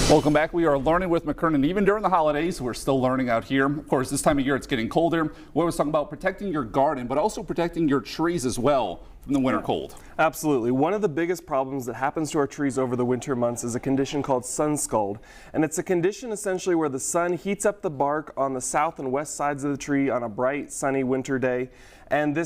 Welcome back. We are learning with McKernan. Even during the holidays, we're still learning out here. Of course, this time of year, it's getting colder. We always talk about protecting your garden, but also protecting your trees as well from the winter cold. Absolutely. One of the biggest problems that happens to our trees over the winter months is a condition called sun scald. And it's a condition essentially where the sun heats up the bark on the south and west sides of the tree on a bright, sunny winter day. And the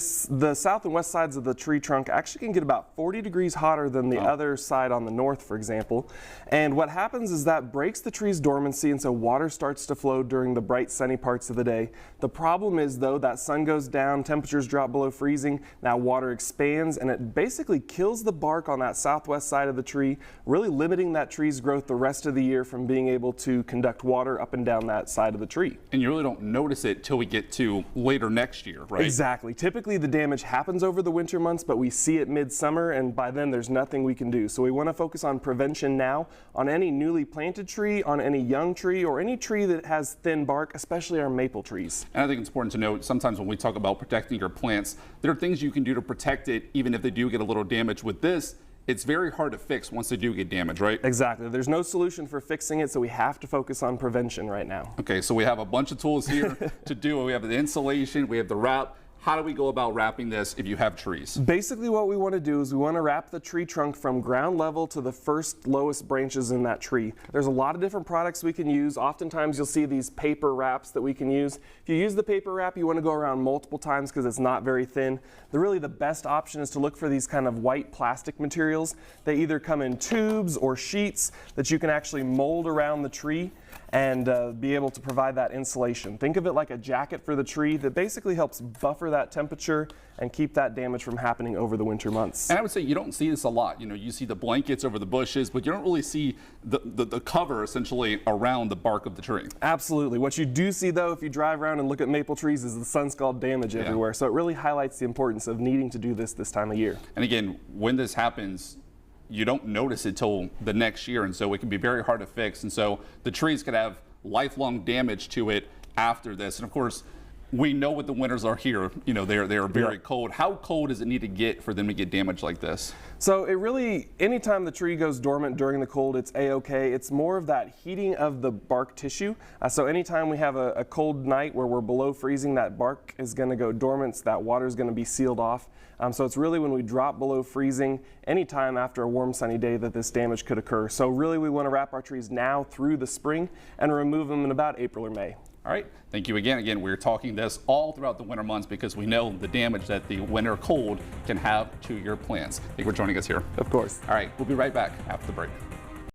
south and west sides of the tree trunk actually can get about 40 degrees hotter than the other side on the north, for example. And what happens is that breaks the tree's dormancy, and so water starts to flow during the bright, sunny parts of the day. The problem is, though, that sun goes down, temperatures drop below freezing, now water expands, and it basically kills the bark on that southwest side of the tree, really limiting that tree's growth the rest of the year from being able to conduct water up and down that side of the tree. And you really don't notice it till we get to later next year, right? Exactly. Typically the damage happens over the winter months, but we see it midsummer, and by then there's nothing we can do. So we want to focus on prevention now on any newly planted tree, on any young tree, or any tree that has thin bark, especially our maple trees. And I think it's important to note, sometimes when we talk about protecting your plants, there are things you can do to protect it even if they do get a little damage. With this, it's very hard to fix once they do get damaged, right? Exactly. There's no solution for fixing it, so we have to focus on prevention right now. Okay, so we have a bunch of tools here to do it. We have the insulation, we have the wrap. How do we go about wrapping this if you have trees? Basically what we want to do is we want to wrap the tree trunk from ground level to the first lowest branches in that tree. There's a lot of different products we can use. Oftentimes you'll see these paper wraps that we can use. If you use the paper wrap, you want to go around multiple times because it's not very thin. Really the best option is to look for these kind of white plastic materials. They either come in tubes or sheets that you can actually mold around the tree and be able to provide that insulation. Think of it like a jacket for the tree that basically helps buffer that temperature and keep that damage from happening over the winter months. And I would say you don't see this a lot. You know, you see the blankets over the bushes, but you don't really see the cover essentially around the bark of the tree. Absolutely. What you do see though, if you drive around and look at maple trees, is the sun scald damage everywhere. So it really highlights the importance of needing to do this time of year. And again, when this happens, you don't notice it till the next year, and so it can be very hard to fix. And so the trees could have lifelong damage to it after this. And of course, we know what the winters are here. You know, they are very cold. How cold does it need to get for them to get damaged like this? So it really, anytime the tree goes dormant during the cold, it's a-okay. It's more of that heating of the bark tissue. So anytime we have a cold night where we're below freezing, that bark is going to go dormant, so that water is going to be sealed off. So it's really when we drop below freezing, anytime after a warm sunny day, that this damage could occur. So really we want to wrap our trees now through the spring and remove them in about April or May. All right, thank you again. Again, we're talking this all throughout the winter months because we know the damage that the winter cold can have to your plants. Thank you for joining us here. Of course. All right, we'll be right back after the break.